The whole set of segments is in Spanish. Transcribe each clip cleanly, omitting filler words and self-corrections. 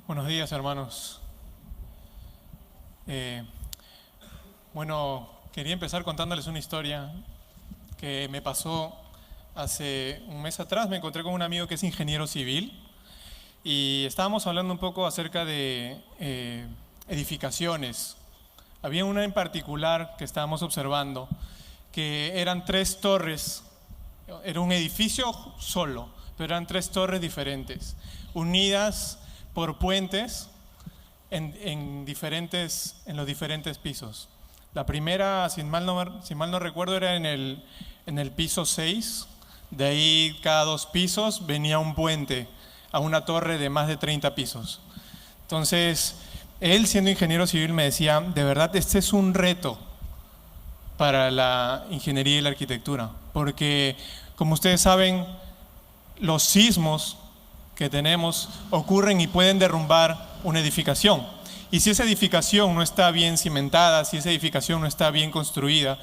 Buenos días, hermanos. Quería empezar contándoles una historia que me pasó hace un mes atrás. Me encontré con un amigo que es ingeniero civil y estábamos hablando un poco acerca de edificaciones. Había una en particular que estábamos observando, que eran 3 torres. Era un edificio solo, pero eran 3 torres diferentes, unidas por puentes en los diferentes pisos. La primera, si mal no recuerdo, era en el piso 6. De ahí, cada 2 pisos venía un puente a una torre de más de 30 pisos. Entonces, él, siendo ingeniero civil, me decía, de verdad, este es un reto para la ingeniería y la arquitectura, porque, como ustedes saben, los sismos que tenemos ocurren y pueden derrumbar una edificación. Y si esa edificación no está bien cimentada, si esa edificación no está bien construida,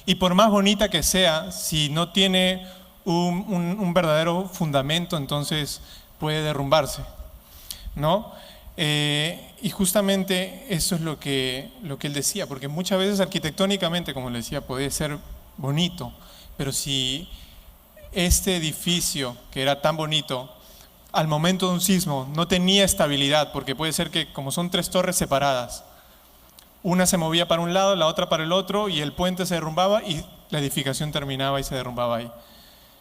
y por más bonita que sea, si no tiene un verdadero fundamento, entonces puede derrumbarse, ¿no? Y justamente eso es lo que él decía, porque muchas veces arquitectónicamente, como le decía, puede ser bonito, pero si este edificio, que era tan bonito, al momento de un sismo no tenía estabilidad, porque puede ser que, como son 3 torres separadas, una se movía para un lado, la otra para el otro, y el puente se derrumbaba y la edificación terminaba y se derrumbaba ahí.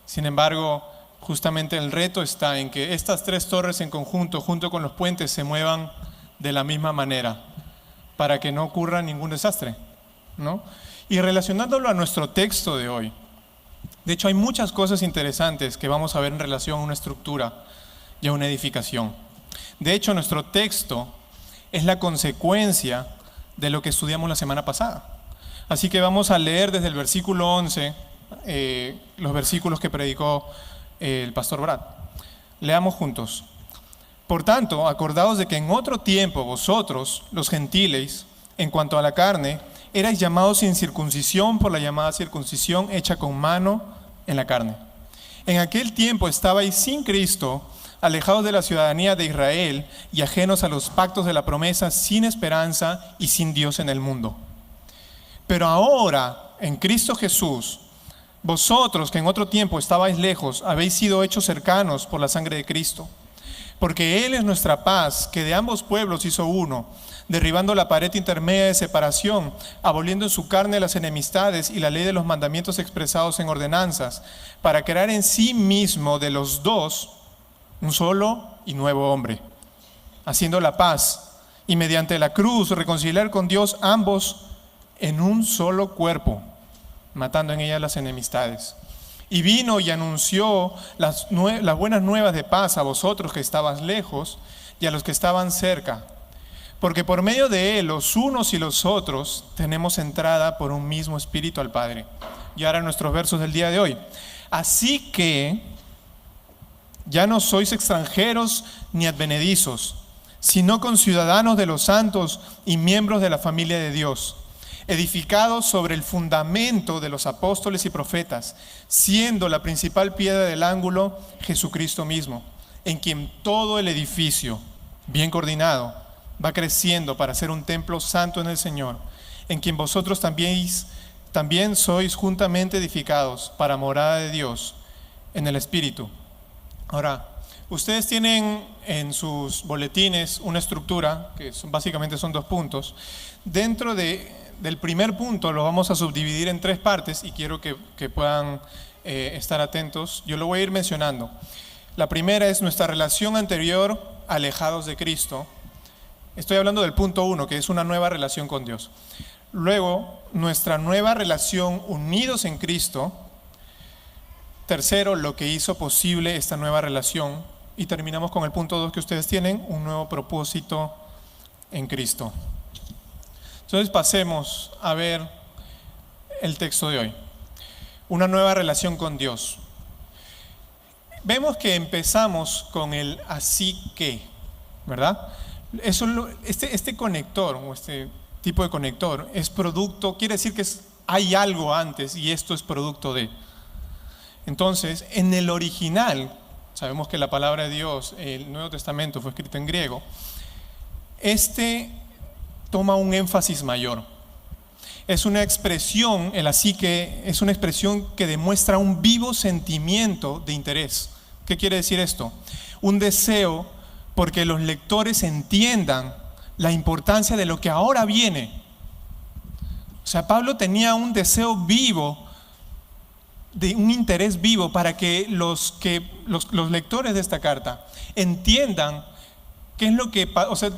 Sin embargo, justamente el reto está en que estas 3 torres en conjunto, junto con los puentes, se muevan de la misma manera, para que no ocurra ningún desastre, ¿no? Y relacionándolo a nuestro texto de hoy, de hecho hay muchas cosas interesantes que vamos a ver en relación a una estructura y a una edificación. De hecho, nuestro texto es la consecuencia de lo que estudiamos la semana pasada. Así que vamos a leer desde el versículo 11, los versículos que predicó el pastor Brad. Leamos juntos. Por tanto, acordaos de que en otro tiempo vosotros, los gentiles, en cuanto a la carne, erais llamados sin circuncisión por la llamada circuncisión hecha con mano en la carne. En aquel tiempo estabais sin Cristo, alejados de la ciudadanía de Israel y ajenos a los pactos de la promesa, sin esperanza y sin Dios en el mundo. Pero ahora, en Cristo Jesús, vosotros que en otro tiempo estabais lejos, habéis sido hechos cercanos por la sangre de Cristo. Porque Él es nuestra paz, que de ambos pueblos hizo uno, derribando la pared intermedia de separación, aboliendo en su carne las enemistades y la ley de los mandamientos expresados en ordenanzas, para crear en sí mismo de los dos un solo y nuevo hombre, haciendo la paz, y mediante la cruz reconciliar con Dios ambos en un solo cuerpo, matando en ella las enemistades. Y vino y anunció las buenas nuevas de paz a vosotros que estabas lejos y a los que estaban cerca, porque por medio de él los unos y los otros tenemos entrada por un mismo espíritu al Padre. Y ahora nuestros versos del día de hoy. Así que ya no sois extranjeros ni advenedizos, sino conciudadanos de los santos y miembros de la familia de Dios, edificados sobre el fundamento de los apóstoles y profetas, siendo la principal piedra del ángulo Jesucristo mismo, en quien todo el edificio, bien coordinado, va creciendo para ser un templo santo en el Señor, en quien vosotros también sois juntamente edificados para morada de Dios en el Espíritu. Ahora, ustedes tienen en sus boletines una estructura que básicamente son 2 puntos. Dentro del primer punto lo vamos a subdividir en 3 partes y quiero que puedan estar atentos. Yo lo voy a ir mencionando. La primera es nuestra relación anterior, alejados de Cristo. Estoy hablando del punto 1, que es una nueva relación con Dios. Luego, nuestra nueva relación unidos en Cristo. Tercero, lo que hizo posible esta nueva relación. Y terminamos con el punto 2 que ustedes tienen, un nuevo propósito en Cristo. Entonces pasemos a ver el texto de hoy. Una nueva relación con Dios. Vemos que empezamos con el así que, ¿verdad? Este conector, o este tipo de conector, es producto, quiere decir que hay algo antes y esto es producto de. Entonces, en el original, sabemos que la palabra de Dios, el Nuevo Testamento, fue escrito en griego. este toma un énfasis mayor. Es una expresión, el así que es una expresión que demuestra un vivo sentimiento de interés. ¿Qué quiere decir esto? Un deseo porque los lectores entiendan la importancia de lo que ahora viene. O sea, Pablo tenía un deseo vivo, de un interés vivo para que los lectores de esta carta entiendan qué es lo que, o sea,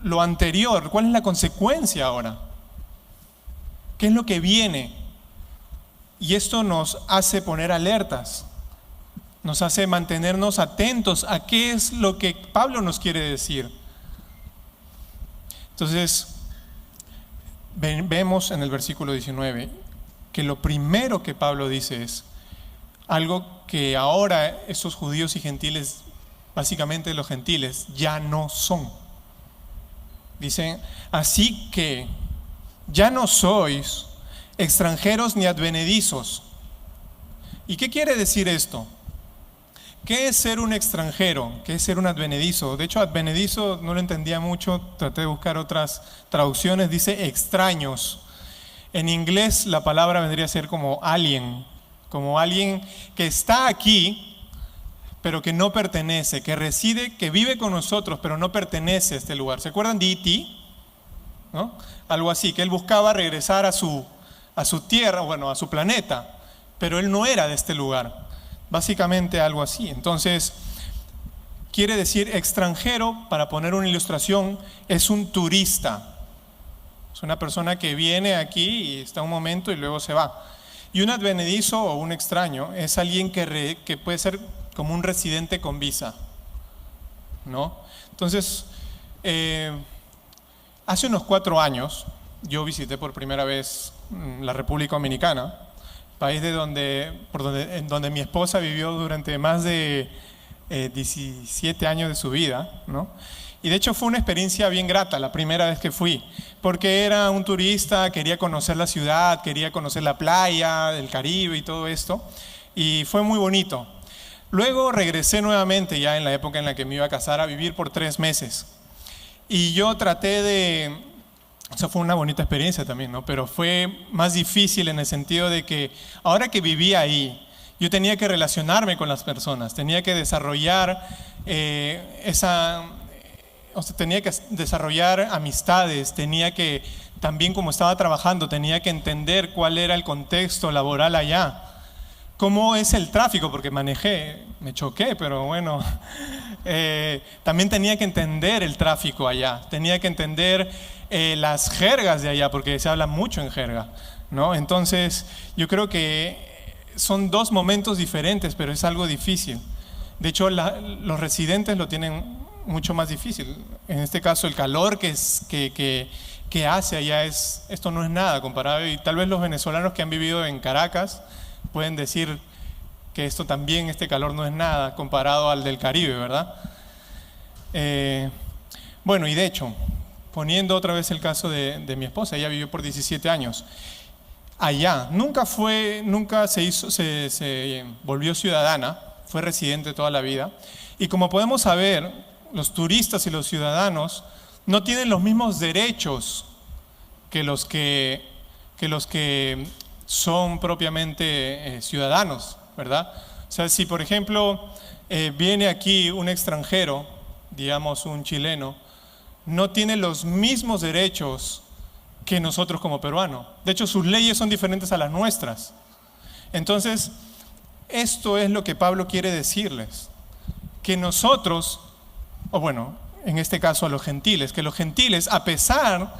lo anterior, cuál es la consecuencia ahora, qué es lo que viene. Y esto nos hace poner alertas, nos hace mantenernos atentos a qué es lo que Pablo nos quiere decir. Entonces, vemos en el versículo 19 que lo primero que Pablo dice es algo que ahora esos judíos y gentiles, básicamente los gentiles, ya no son. Dicen, así que ya no sois extranjeros ni advenedizos. ¿Y qué quiere decir esto? ¿Qué es ser un extranjero? ¿Qué es ser un advenedizo? De hecho, advenedizo no lo entendía mucho, traté de buscar otras traducciones, dice extraños. En inglés la palabra vendría a ser como alguien que está aquí, pero que no pertenece, que reside, que vive con nosotros, pero no pertenece a este lugar. ¿Se acuerdan de E.T.? ¿No? Algo así, que él buscaba regresar a su tierra, bueno, a su planeta, pero él no era de este lugar. Básicamente algo así. Entonces, quiere decir extranjero, para poner una ilustración, es un turista. Es una persona que viene aquí y está un momento y luego se va. Y un advenedizo o un extraño es alguien que puede ser como un residente con visa, ¿no? Entonces, hace unos 4 años yo visité por primera vez la República Dominicana, país en donde mi esposa vivió durante más de 17 años de su vida, ¿no? Y de hecho fue una experiencia bien grata la primera vez que fui, porque era un turista, quería conocer la ciudad, quería conocer la playa, el Caribe y todo esto, y fue muy bonito. Luego regresé nuevamente, ya en la época en la que me iba a casar, a vivir por 3 meses. Y yo o sea, fue una bonita experiencia también, ¿no? Pero fue más difícil en el sentido de que ahora que vivía ahí, yo tenía que relacionarme con las personas, tenía que desarrollar tenía que desarrollar amistades, tenía que, también como estaba trabajando, tenía que entender cuál era el contexto laboral allá. ¿Cómo es el tráfico? Porque manejé, me choqué, pero bueno, también tenía que entender el tráfico allá, tenía que entender las jergas de allá, porque se habla mucho en jerga, ¿no? Entonces, yo creo que son 2 momentos diferentes, pero es algo difícil. De hecho, los residentes lo tienen mucho más difícil. En este caso, el calor que hace allá esto no es nada comparado, y tal vez los venezolanos que han vivido en Caracas pueden decir que este calor no es nada comparado al del Caribe, ¿verdad? Bueno, y de hecho, poniendo otra vez el caso de mi esposa, ella vivió por 17 años. Allá nunca se volvió ciudadana, fue residente toda la vida. Y como podemos saber, los turistas y los ciudadanos no tienen los mismos derechos que los que son propiamente ciudadanos, ¿verdad? O sea, si por ejemplo viene aquí un extranjero, digamos un chileno, no tiene los mismos derechos que nosotros como peruanos. De hecho, sus leyes son diferentes a las nuestras. Entonces, esto es lo que Pablo quiere decirles, que nosotros, o bueno, en este caso a los gentiles, que los gentiles, a pesar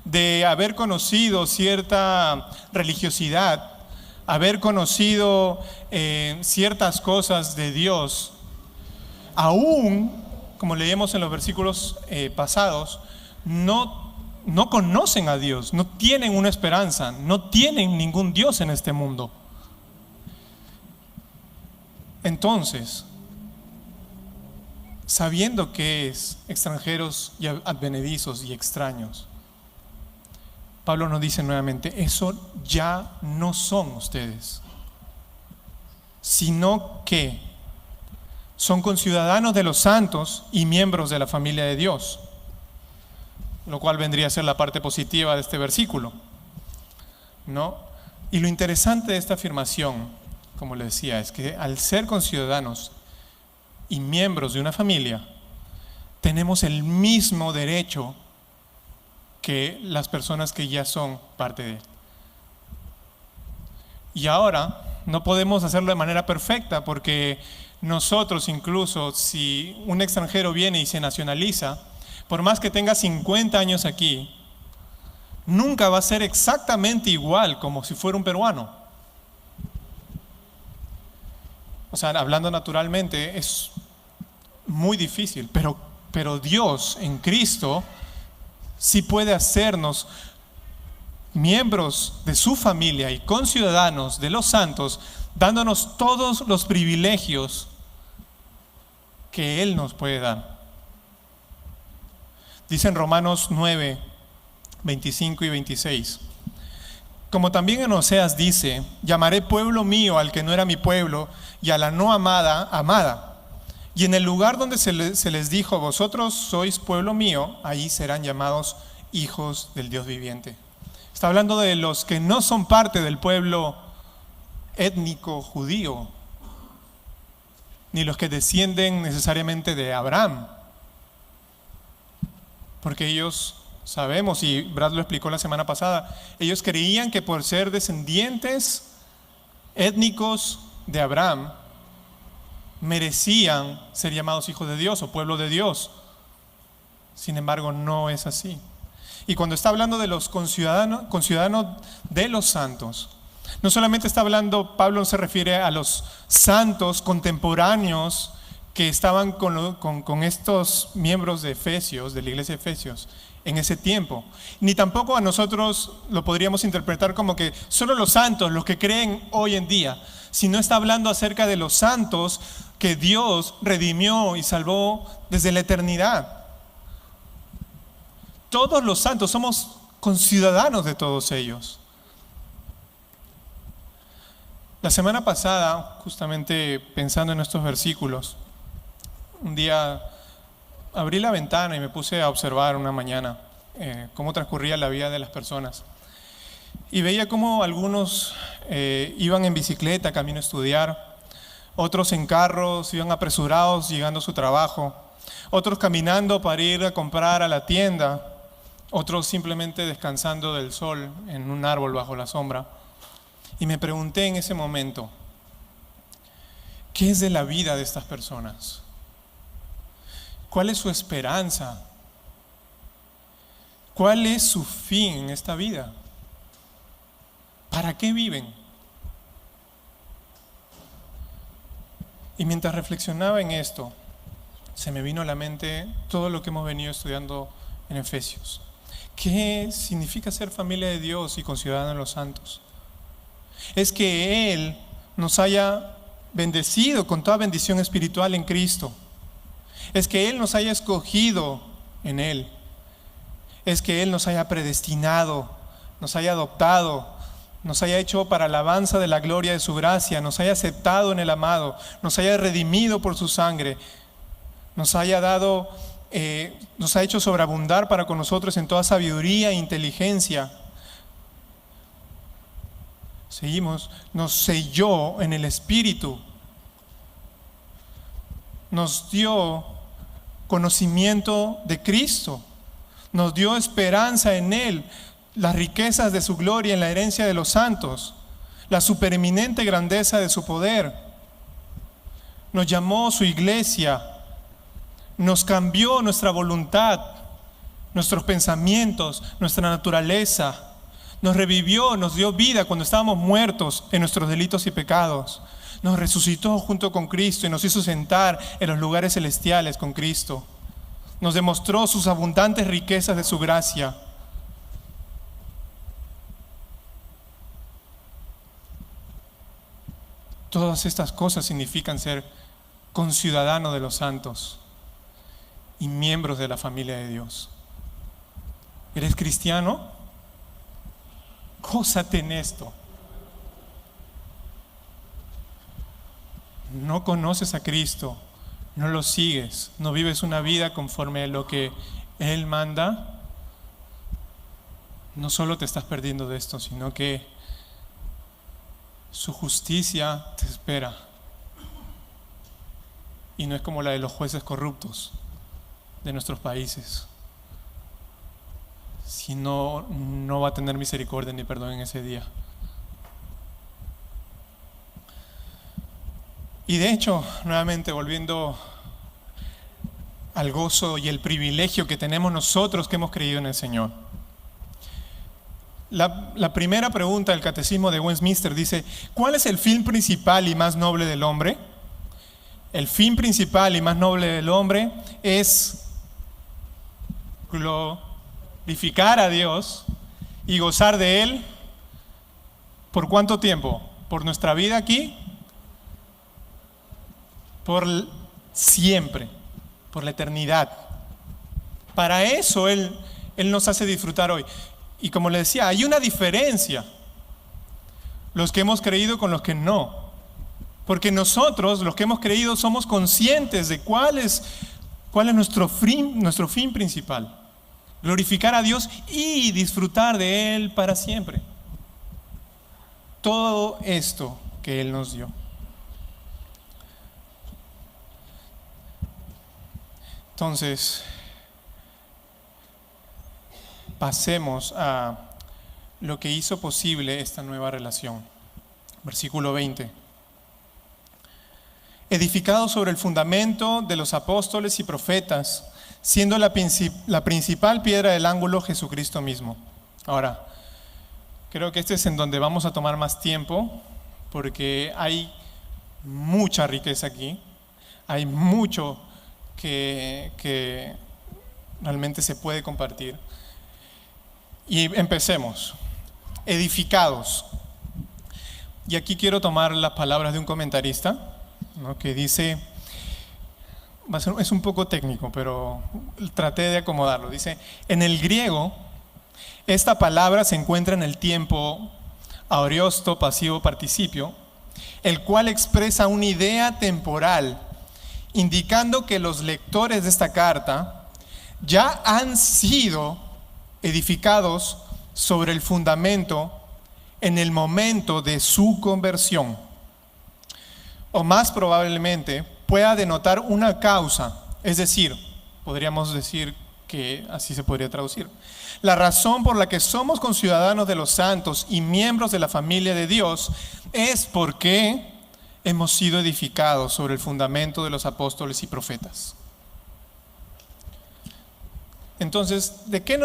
de haber conocido cierta religiosidad, haber conocido ciertas cosas de Dios, aún, como leemos en los versículos pasados, no conocen a Dios, no tienen una esperanza, no tienen ningún Dios en este mundo. Entonces, sabiendo que es extranjeros y advenedizos y extraños, Pablo nos dice nuevamente, eso ya no son ustedes, sino que son conciudadanos de los santos y miembros de la familia de Dios. lo cual vendría a ser la parte positiva de este versículo, ¿no? Y lo interesante de esta afirmación, como le decía, es que al ser conciudadanos y miembros de una familia, tenemos el mismo derecho que las personas que ya son parte de él. Y ahora no podemos hacerlo de manera perfecta, porque nosotros, incluso si un extranjero viene y se nacionaliza, por más que tenga 50 años aquí, nunca va a ser exactamente igual como si fuera un peruano. O sea, hablando naturalmente, es muy difícil, pero Dios en Cristo sí puede hacernos miembros de su familia y conciudadanos de los santos, dándonos todos los privilegios que Él nos puede dar. Dice en Romanos 9, 25 y 26. Como también en Oseas dice: llamaré pueblo mío al que no era mi pueblo, y a la no amada, amada. Y en el lugar donde se les dijo: vosotros sois pueblo mío, ahí serán llamados hijos del Dios viviente. Está hablando de los que no son parte del pueblo étnico judío, ni los que descienden necesariamente de Abraham. Porque ellos, sabemos, y Brad lo explicó la semana pasada, ellos creían que por ser descendientes étnicos de Abraham, merecían ser llamados hijos de Dios o pueblo de Dios. Sin embargo, no es así. Y cuando está hablando de los conciudadanos de los santos, no solamente está hablando, Pablo se refiere a los santos contemporáneos que estaban con estos miembros de Efesios, de la iglesia de Efesios, en ese tiempo. Ni tampoco a nosotros lo podríamos interpretar como que solo los santos, los que creen hoy en día, sino está hablando acerca de los santos que Dios redimió y salvó desde la eternidad. Todos los santos somos conciudadanos de todos ellos. La semana pasada, justamente pensando en estos versículos, un día abrí la ventana y me puse a observar una mañana cómo transcurría la vida de las personas. Y veía cómo algunos iban en bicicleta camino a estudiar, otros en carros, iban apresurados llegando a su trabajo, otros caminando para ir a comprar a la tienda, otros simplemente descansando del sol en un árbol bajo la sombra. Y me pregunté en ese momento, ¿qué es de la vida de estas personas? ¿Cuál es su esperanza? ¿Cuál es su fin en esta vida? ¿Para qué viven? Y mientras reflexionaba en esto, se me vino a la mente todo lo que hemos venido estudiando en Efesios. ¿Qué significa ser familia de Dios y conciudadano de los santos? Es que Él nos haya bendecido con toda bendición espiritual en Cristo. Es que Él nos haya escogido en Él. Es que Él nos haya predestinado, nos haya adoptado, nos haya hecho para alabanza de la gloria de su gracia, nos haya aceptado en el amado, nos haya redimido por su sangre, nos haya dado, nos ha hecho sobreabundar para con nosotros en toda sabiduría e inteligencia. Seguimos, nos selló en el Espíritu, nos dio conocimiento de Cristo, nos dio esperanza en Él, las riquezas de su gloria en la herencia de los santos, la supereminente grandeza de su poder. Nos llamó su iglesia, nos cambió nuestra voluntad, nuestros pensamientos, nuestra naturaleza. Nos revivió, nos dio vida cuando estábamos muertos en nuestros delitos y pecados. Nos resucitó junto con Cristo y nos hizo sentar en los lugares celestiales con Cristo. Nos demostró sus abundantes riquezas de su gracia. Todas estas cosas significan ser conciudadano de los santos y miembros de la familia de Dios. ¿Eres cristiano? Gózate en esto. No conoces a Cristo, no lo sigues, no vives una vida conforme a lo que Él manda, no solo te estás perdiendo de esto, sino que su justicia te espera. Y no es como la de los jueces corruptos de nuestros países. Si no, no va a tener misericordia ni perdón en ese día. Y de hecho, nuevamente volviendo al gozo y el privilegio que tenemos nosotros que hemos creído en el Señor. La primera pregunta del Catecismo de Westminster dice: ¿cuál es el fin principal y más noble del hombre? El fin principal y más noble del hombre es glorificar a Dios y gozar de Él. ¿Por cuánto tiempo? ¿Por nuestra vida aquí? Por siempre, por la eternidad. Para eso Él nos hace disfrutar hoy. Y como le decía, hay una diferencia, los que hemos creído con los que no. Porque nosotros, los que hemos creído, somos conscientes de cuál es nuestro fin principal. Glorificar a Dios y disfrutar de Él para siempre. Todo esto que Él nos dio. Entonces, pasemos a lo que hizo posible esta nueva relación. Versículo 20. Edificado sobre el fundamento de los apóstoles y profetas, siendo la principal piedra del ángulo Jesucristo mismo. Ahora, creo que este es en donde vamos a tomar más tiempo, porque hay mucha riqueza aquí, hay mucho que realmente se puede compartir. Y empecemos. Edificados. Y aquí quiero tomar las palabras de un comentarista, ¿no?, que dice, es un poco técnico, pero traté de acomodarlo. Dice: en el griego, esta palabra se encuentra en el tiempo aoriosto pasivo participio, el cual expresa una idea temporal, indicando que los lectores de esta carta ya han sido edificados sobre el fundamento en el momento de su conversión. O más probablemente pueda denotar una causa, es decir, podríamos decir que así se podría traducir: la razón por la que somos conciudadanos de los santos y miembros de la familia de Dios es porque hemos sido edificados sobre el fundamento de los apóstoles y profetas. Entonces, ¿qué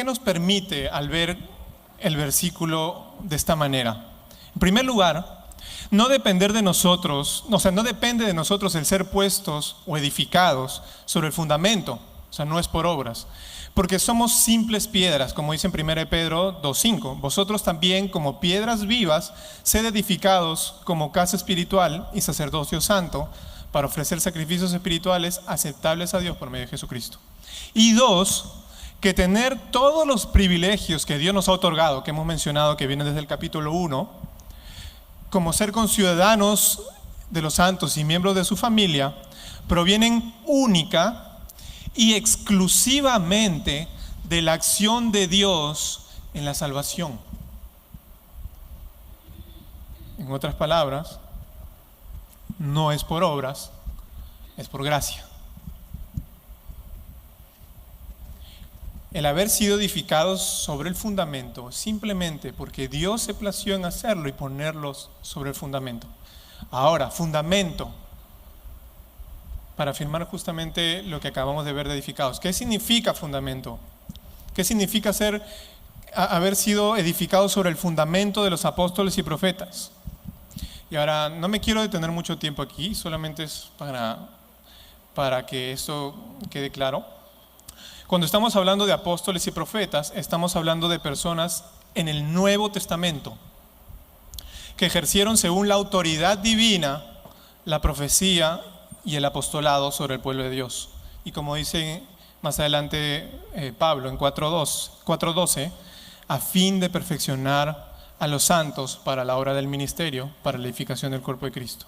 nos permite al ver el versículo de esta manera? En primer lugar, no depender de nosotros, no depende de nosotros el ser puestos o edificados sobre el fundamento, no es por obras, porque somos simples piedras, como dice en 1 Pedro 2:5. Vosotros también, como piedras vivas, sed edificados como casa espiritual y sacerdocio santo, para ofrecer sacrificios espirituales aceptables a Dios por medio de Jesucristo. Y dos, que tener todos los privilegios que Dios nos ha otorgado, que hemos mencionado, que vienen desde el capítulo 1, como ser conciudadanos de los santos y miembros de su familia, provienen única y exclusivamente de la acción de Dios en la salvación. En otras palabras, no es por obras, es por gracia. El haber sido edificados sobre el fundamento simplemente porque Dios se plació en hacerlo y ponerlos sobre el fundamento. Ahora, fundamento, para afirmar justamente lo que acabamos de ver de edificados. ¿Qué significa fundamento? ¿Qué significa haber sido edificados sobre el fundamento de los apóstoles y profetas? Y ahora, no me quiero detener mucho tiempo aquí, solamente es para que esto quede claro. Cuando estamos hablando de apóstoles y profetas, estamos hablando de personas en el Nuevo Testamento que ejercieron según la autoridad divina la profecía y el apostolado sobre el pueblo de Dios. Y como dice más adelante Pablo en 4:12, a fin de perfeccionar a los santos para la obra del ministerio, para la edificación del cuerpo de Cristo.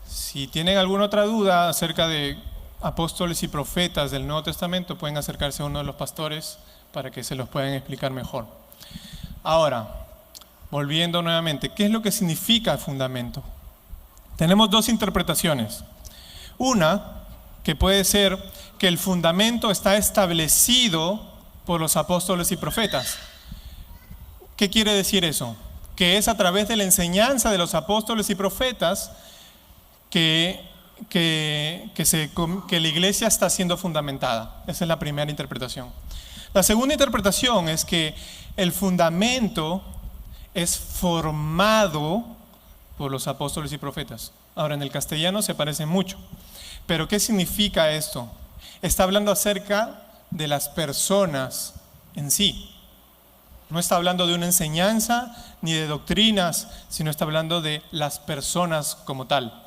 Si tienen alguna otra duda acerca de apóstoles y profetas del Nuevo Testamento, pueden acercarse a uno de los pastores para que se los puedan explicar mejor. Ahora, volviendo nuevamente, ¿qué es lo que significa fundamento? Tenemos dos interpretaciones. Una, que puede ser que el fundamento está establecido por los apóstoles y profetas. ¿Qué quiere decir eso? Que es a través de la enseñanza de los apóstoles y profetas que la iglesia está siendo fundamentada. Esa es la primera interpretación. La segunda interpretación es que el fundamento es formado por los apóstoles y profetas. Ahora, en el castellano se parecen mucho. Pero ¿qué significa esto? Está hablando acerca de las personas en sí. No está hablando de una enseñanza ni de doctrinas, sino está hablando de las personas como tal.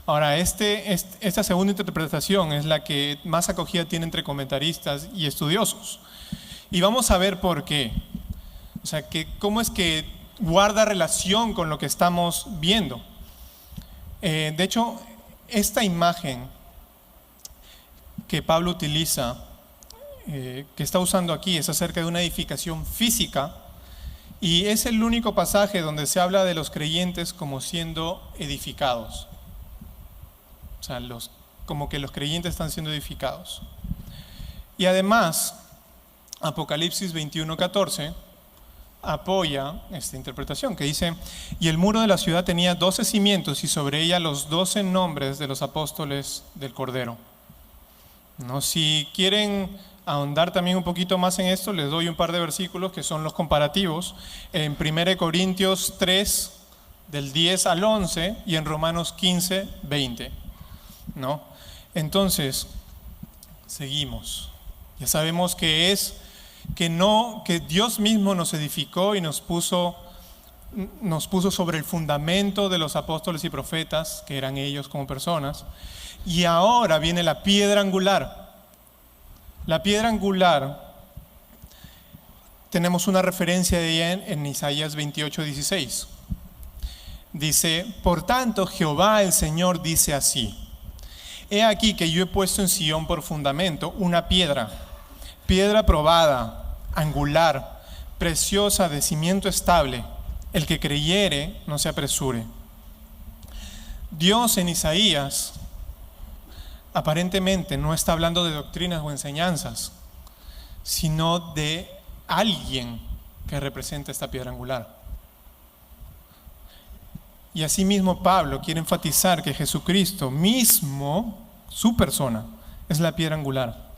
Ahora, esta segunda interpretación es la que más acogida tiene entre comentaristas y estudiosos. Y vamos a ver por qué. O sea, cómo es que guarda relación con lo que estamos viendo. De hecho, esta imagen que Pablo utiliza, que está usando aquí, es acerca de una edificación física, y es el único pasaje donde se habla de los creyentes como siendo edificados. O sea, como que los creyentes están siendo edificados. Y además, Apocalipsis 21:14 apoya esta interpretación, que dice: y el muro de la ciudad tenía 12 cimientos y sobre ella los 12 nombres de los apóstoles del Cordero. ¿No? Si quieren ahondar también un poquito más en esto, les doy un par de versículos que son los comparativos en 1 Corintios 3 del 10 al 11 y en Romanos 15, 20, ¿no? Entonces, seguimos. Ya sabemos que Dios mismo nos edificó y nos puso sobre el fundamento de los apóstoles y profetas, que eran ellos como personas. Y ahora viene la piedra angular. La piedra angular, tenemos una referencia de ella en Isaías 28:16. Dice: por tanto, Jehová el Señor dice así: he aquí que yo he puesto en Sión por fundamento una piedra probada, angular, preciosa, de cimiento estable. El que creyere no se apresure. Dios en Isaías aparentemente no está hablando de doctrinas o enseñanzas, sino de alguien que representa esta piedra angular. Y asimismo Pablo quiere enfatizar que Jesucristo mismo, su persona, es la piedra angular.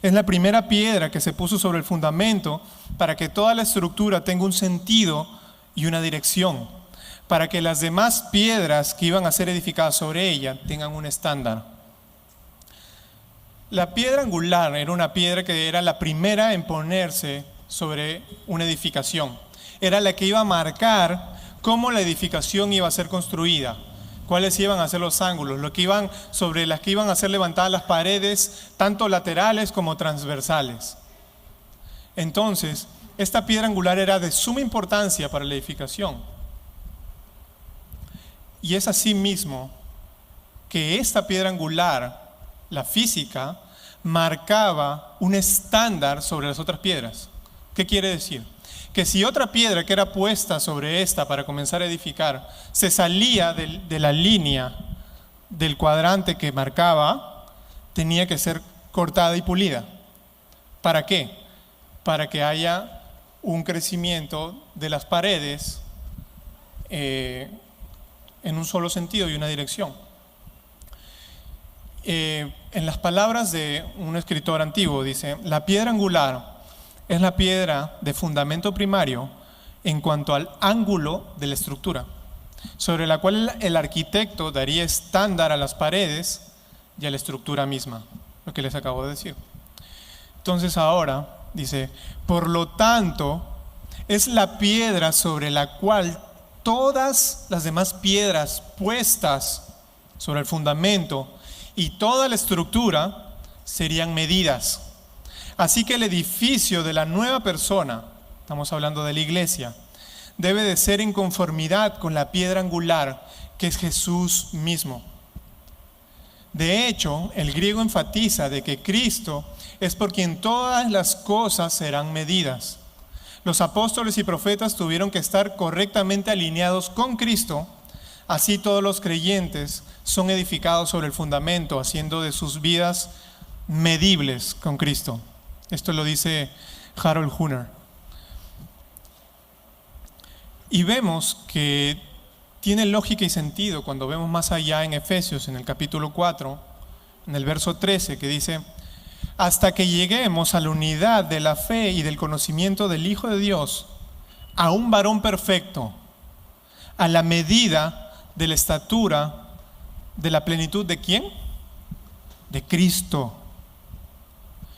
Es la primera piedra que se puso sobre el fundamento para que toda la estructura tenga un sentido y una dirección, para que las demás piedras que iban a ser edificadas sobre ella tengan un estándar. La piedra angular era una piedra que era la primera en ponerse sobre una edificación. Era la que iba a marcar cómo la edificación iba a ser construida, cuáles iban a ser los ángulos, sobre las que iban a ser levantadas las paredes, tanto laterales como transversales. Entonces, esta piedra angular era de suma importancia para la edificación. Y es así mismo que esta piedra angular, la física, marcaba un estándar sobre las otras piedras. ¿Qué quiere decir? Que si otra piedra que era puesta sobre esta para comenzar a edificar se salía de la línea del cuadrante que marcaba, tenía que ser cortada y pulida. ¿Para qué? Para que haya un crecimiento de las paredes en un solo sentido y una dirección. En las palabras de un escritor antiguo dice: la piedra angular es la piedra de fundamento primario en cuanto al ángulo de la estructura, sobre la cual el arquitecto daría estándar a las paredes y a la estructura misma, lo que les acabo de decir. Entonces ahora dice: por lo tanto, es la piedra sobre la cual todas las demás piedras puestas sobre el fundamento y toda la estructura serían medidas. Así que el edificio de la nueva persona, estamos hablando de la iglesia, debe de ser en conformidad con la piedra angular, que es Jesús mismo. De hecho, el griego enfatiza de que Cristo es por quien todas las cosas serán medidas. Los apóstoles y profetas tuvieron que estar correctamente alineados con Cristo. Así todos los creyentes son edificados sobre el fundamento, haciendo de sus vidas medibles con Cristo. Esto lo dice Harold Hunter. Y vemos que tiene lógica y sentido cuando vemos más allá en Efesios, en el capítulo 4, en el verso 13, que dice: hasta que lleguemos a la unidad de la fe y del conocimiento del Hijo de Dios, a un varón perfecto, a la medida de la estatura de la plenitud ¿de quién? De Cristo.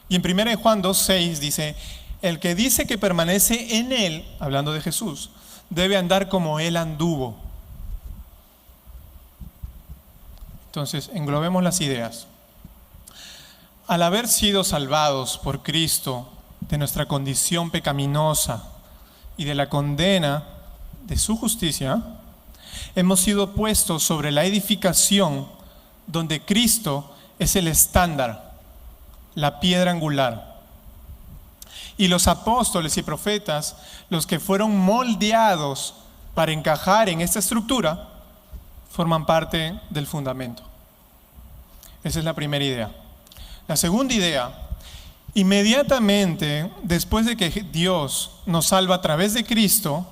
Y en 1 Juan 2:6 dice: el que dice que permanece en Él, hablando de Jesús, debe andar como Él anduvo. Entonces, englobemos las ideas. Al haber sido salvados por Cristo de nuestra condición pecaminosa y de la condena de su justicia, hemos sido puestos sobre la edificación donde Cristo es el estándar, la piedra angular. Y los apóstoles y profetas, los que fueron moldeados para encajar en esta estructura, forman parte del fundamento. Esa es la primera idea. La segunda idea: inmediatamente después de que Dios nos salva a través de Cristo,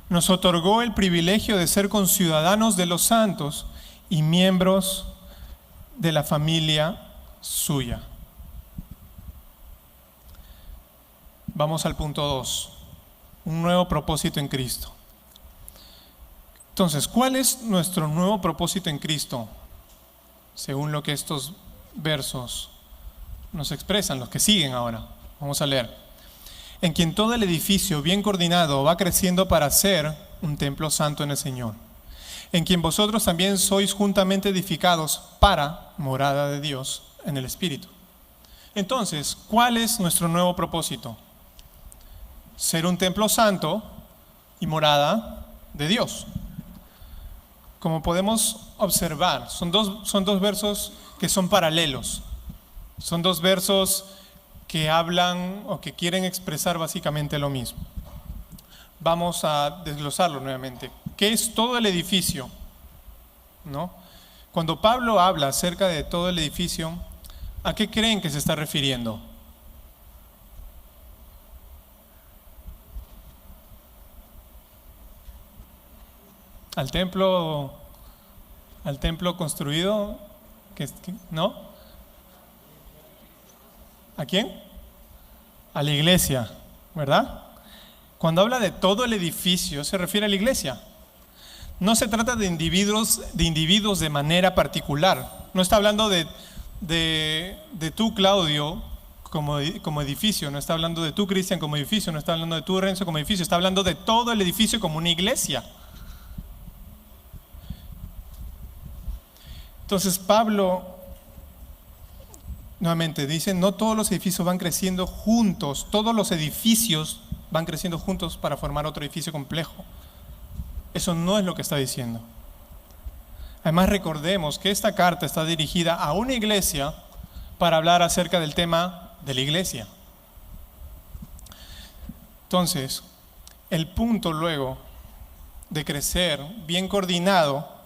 nos otorgó el privilegio de ser conciudadanos de los santos y miembros de la familia suya. Vamos al punto 2, un nuevo propósito en Cristo. Entonces, ¿cuál es nuestro nuevo propósito en Cristo? Según lo que estos versos nos expresan, los que siguen ahora. Vamos a leer. En quien todo el edificio bien coordinado va creciendo para ser un templo santo en el Señor. En quien vosotros también sois juntamente edificados para morada de Dios en el Espíritu. Entonces, ¿cuál es nuestro nuevo propósito? Ser un templo santo y morada de Dios. Como podemos observar, son dos versos que son paralelos. Son dos versos que hablan o que quieren expresar básicamente lo mismo. Vamos a desglosarlo nuevamente. ¿Qué es todo el edificio? ¿No? Cuando Pablo habla acerca de todo el edificio, ¿a qué creen que se está refiriendo? ¿Al templo construido? ¿No? ¿A quién? A la iglesia, ¿verdad? Cuando habla de todo el edificio, se refiere a la iglesia. No se trata de individuos de manera particular. No está hablando de tú, Claudio, como edificio. No está hablando de tú, Cristian, como edificio. No está hablando de tú, Renzo, como edificio. Está hablando de todo el edificio como una iglesia. Entonces Pablo nuevamente dice: no todos los edificios van creciendo juntos, todos los edificios van creciendo juntos para formar otro edificio complejo. Eso no es lo que está diciendo. Además, recordemos que esta carta está dirigida a una iglesia para hablar acerca del tema de la iglesia. Entonces, el punto luego de crecer bien coordinado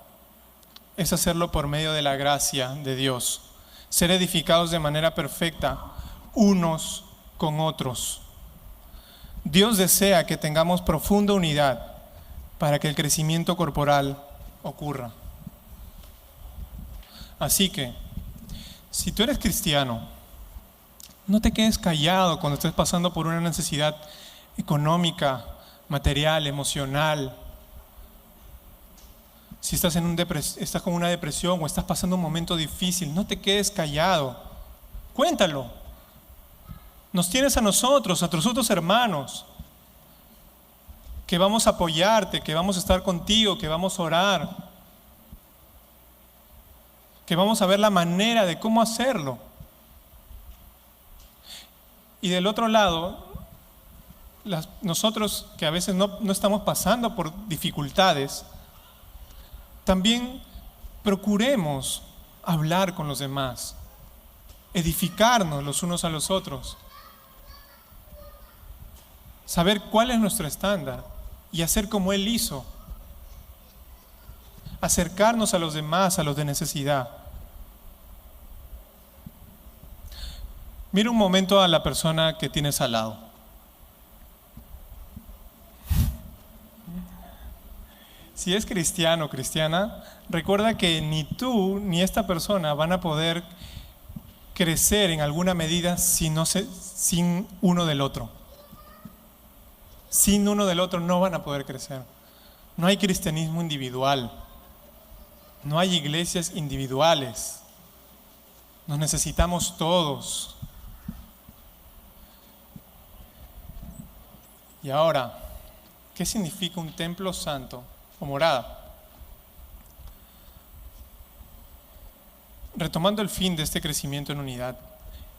es hacerlo por medio de la gracia de Dios. Ser edificados de manera perfecta unos con otros. Dios desea que tengamos profunda unidad para que el crecimiento corporal ocurra. Así que, si tú eres cristiano, no te quedes callado cuando estés pasando por una necesidad económica, material, emocional. Si estás estás con una depresión o estás pasando un momento difícil, no te quedes callado. Cuéntalo. Nos tienes a nosotros, a tus otros hermanos, que vamos a apoyarte, que vamos a estar contigo, que vamos a orar, que vamos a ver la manera de cómo hacerlo. Y del otro lado, nosotros que a veces no estamos pasando por dificultades, también procuremos hablar con los demás. edificarnos los unos a los otros, saber cuál es nuestro estándar y hacer como Él hizo, acercarnos a los demás, a los de necesidad. Mira un momento a la persona que tienes al lado. Si es cristiano o cristiana, recuerda que ni tú ni esta persona van a poder crecer en alguna medida sin uno del otro. Sin uno del otro no van a poder crecer. No hay cristianismo individual. No hay iglesias individuales. Nos necesitamos todos. Y ahora, ¿qué significa un templo santo o morada? Retomando el fin de este crecimiento en unidad,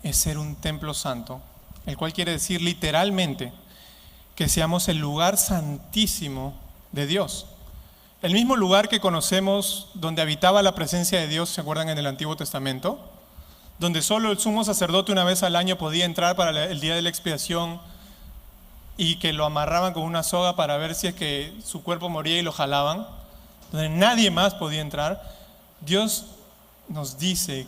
es ser un templo santo, el cual quiere decir literalmente que seamos el lugar santísimo de Dios. El mismo lugar que conocemos donde habitaba la presencia de Dios, ¿se acuerdan en el Antiguo Testamento? Donde solo el sumo sacerdote una vez al año podía entrar para el día de la expiación y que lo amarraban con una soga para ver si es que su cuerpo moría y lo jalaban, donde nadie más podía entrar. Dios nos dice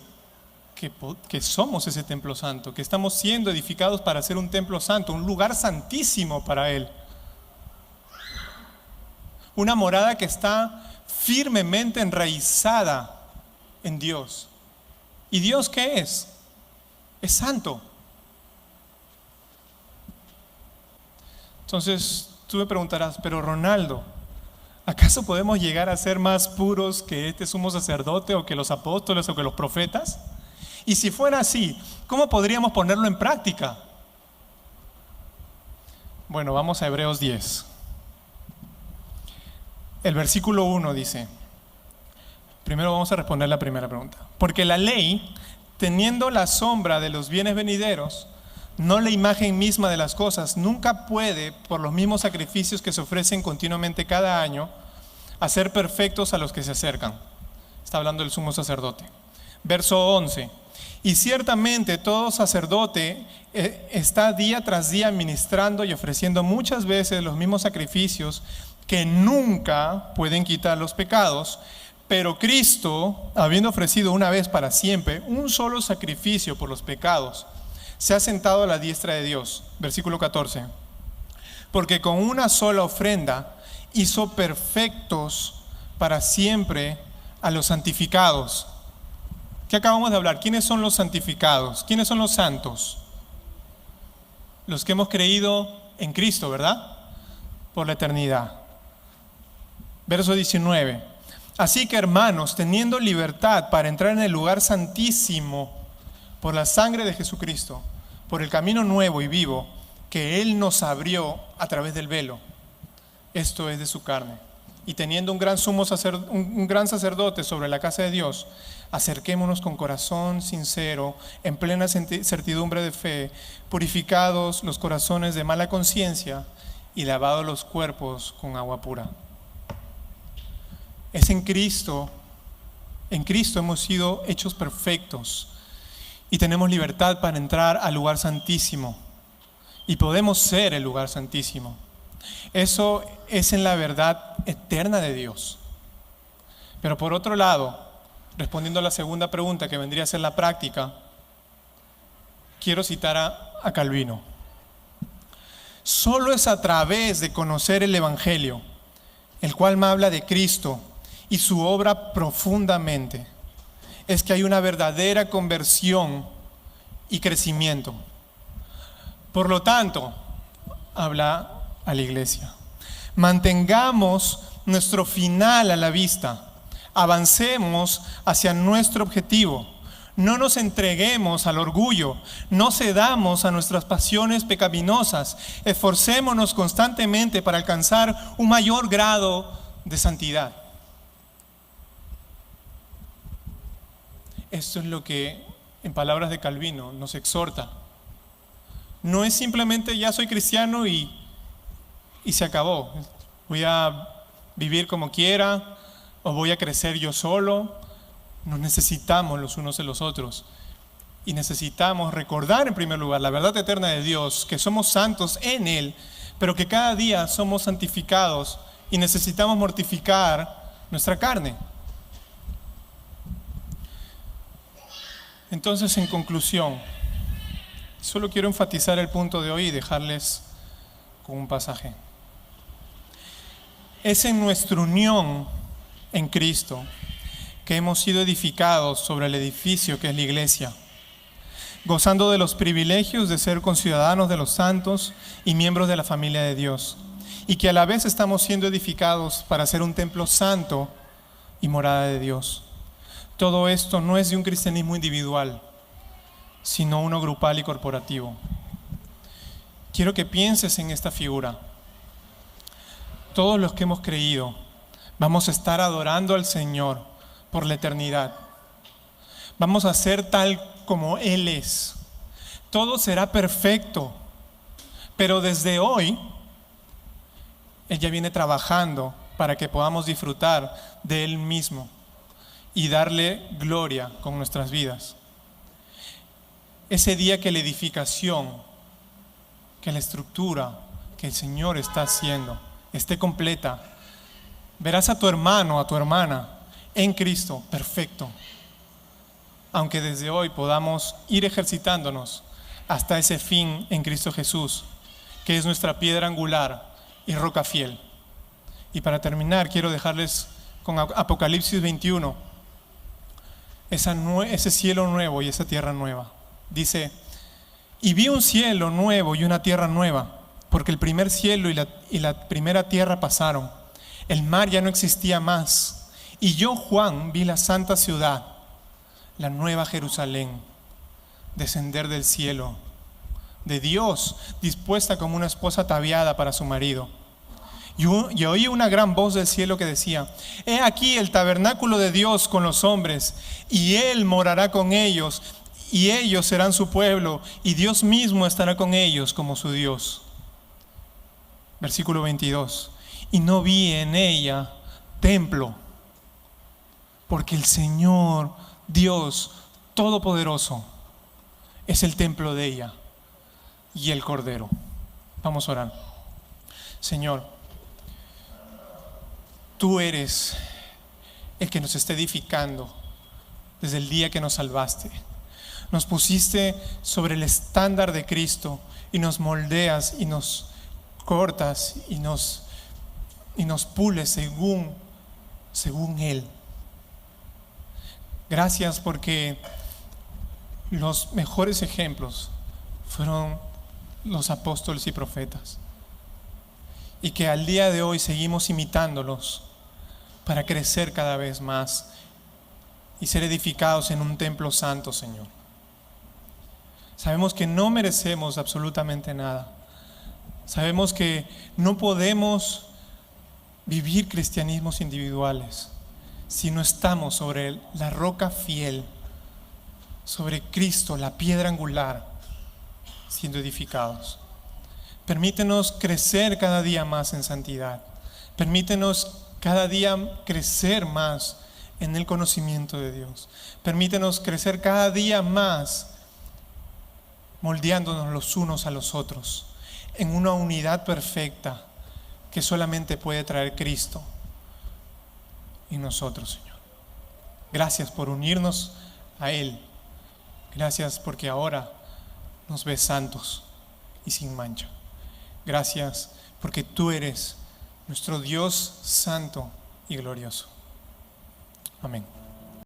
que somos ese templo santo, que estamos siendo edificados para ser un templo santo, un lugar santísimo para Él. Una morada que está firmemente enraizada en Dios. ¿Y Dios qué es? Es santo. Entonces tú me preguntarás, pero Ronaldo, ¿acaso podemos llegar a ser más puros que este sumo sacerdote o que los apóstoles o que los profetas? Y si fuera así, ¿cómo podríamos ponerlo en práctica? Bueno, vamos a Hebreos 10. El versículo 1 dice, primero vamos a responder la primera pregunta. Porque la ley, teniendo la sombra de los bienes venideros, no la imagen misma de las cosas, nunca puede, por los mismos sacrificios que se ofrecen continuamente cada año, hacer perfectos a los que se acercan. Está hablando el sumo sacerdote. Verso 11. Y ciertamente todo sacerdote está día tras día ministrando y ofreciendo muchas veces los mismos sacrificios que nunca pueden quitar los pecados, pero Cristo, habiendo ofrecido una vez para siempre un solo sacrificio por los pecados, se ha sentado a la diestra de Dios. Versículo 14. Porque con una sola ofrenda hizo perfectos para siempre a los santificados. ¿Qué acabamos de hablar? ¿Quiénes son los santificados? ¿Quiénes son los santos? Los que hemos creído en Cristo, ¿verdad? Por la eternidad. Verso 19. Así que, hermanos, teniendo libertad para entrar en el lugar santísimo por la sangre de Jesucristo, por el camino nuevo y vivo que Él nos abrió a través del velo, esto es de su carne, y teniendo un gran sacerdote sobre la casa de Dios, acerquémonos con corazón sincero, en plena certidumbre de fe, purificados los corazones de mala conciencia y lavados los cuerpos con agua pura. Es en Cristo hemos sido hechos perfectos y tenemos libertad para entrar al lugar santísimo y podemos ser el lugar santísimo. Eso es en la verdad eterna de Dios. Pero por otro lado, respondiendo a la segunda pregunta que vendría a ser la práctica, quiero citar a Calvino. Solo es a través de conocer el Evangelio, el cual me habla de Cristo y su obra profundamente, es que hay una verdadera conversión y crecimiento. Por lo tanto, habla a la iglesia, mantengamos nuestro final a la vista, avancemos hacia nuestro objetivo, no nos entreguemos al orgullo, no cedamos a nuestras pasiones pecaminosas, esforcémonos constantemente para alcanzar un mayor grado de santidad. Esto es lo que, en palabras de Calvino, nos exhorta. No es simplemente ya soy cristiano y se acabó. Voy a vivir como quiera o voy a crecer yo solo. Nos necesitamos los unos de los otros. y necesitamos recordar en primer lugar la verdad eterna de Dios, que somos santos en Él, pero que cada día somos santificados y necesitamos mortificar nuestra carne. Entonces, en conclusión, solo quiero enfatizar el punto de hoy y dejarles con un pasaje. Es en nuestra unión en Cristo que hemos sido edificados sobre el edificio que es la iglesia, gozando de los privilegios de ser conciudadanos de los santos y miembros de la familia de Dios, y que a la vez estamos siendo edificados para ser un templo santo y morada de Dios. Todo esto no es de un cristianismo individual, sino uno grupal y corporativo. Quiero que pienses en esta figura. Todos los que hemos creído vamos a estar adorando al Señor por la eternidad. Vamos a ser tal como Él es. Todo será perfecto, pero desde hoy Él ya viene trabajando para que podamos disfrutar de Él mismo y darle gloria con nuestras vidas. Ese día que la edificación, que la estructura que el Señor está haciendo esté completa, verás a tu hermano, a tu hermana en Cristo perfecto. Aunque desde hoy podamos ir ejercitándonos hasta ese fin en Cristo Jesús, que es nuestra piedra angular y roca fiel. Y para terminar, quiero dejarles con Apocalipsis 21, ese cielo nuevo y esa tierra nueva. Dice: y vi un cielo nuevo y una tierra nueva, porque el primer cielo y la primera tierra pasaron. El mar ya no existía más. Y yo, Juan, vi la santa ciudad, la nueva Jerusalén, descender del cielo, de Dios, dispuesta como una esposa ataviada para su marido. Y oí una gran voz del cielo que decía: he aquí el tabernáculo de Dios con los hombres, y Él morará con ellos, y ellos serán su pueblo, y Dios mismo estará con ellos como su Dios. Versículo 22. Y no vi en ella templo, porque el Señor Dios Todopoderoso es el templo de ella y el Cordero. Vamos a orar. Señor, Tú eres el que nos está edificando desde el día que nos salvaste. Nos pusiste sobre el estándar de Cristo y nos moldeas y nos cortas y nos pules según Él. Gracias porque los mejores ejemplos fueron los apóstoles y profetas, y que al día de hoy seguimos imitándolos para crecer cada vez más y ser edificados en un templo santo, Señor. Sabemos que no merecemos absolutamente nada. Sabemos que no podemos vivir cristianismos individuales si no estamos sobre la roca fiel, sobre Cristo, la piedra angular, siendo edificados. Permítenos crecer cada día más en santidad. Permítenos cada día crecer más en el conocimiento de Dios. Permítenos crecer cada día más moldeándonos los unos a los otros en una unidad perfecta que solamente puede traer Cristo y nosotros, Señor. Gracias por unirnos a Él. Gracias porque ahora nos ves santos y sin mancha. Gracias porque Tú eres nuestro Dios santo y glorioso. Amén.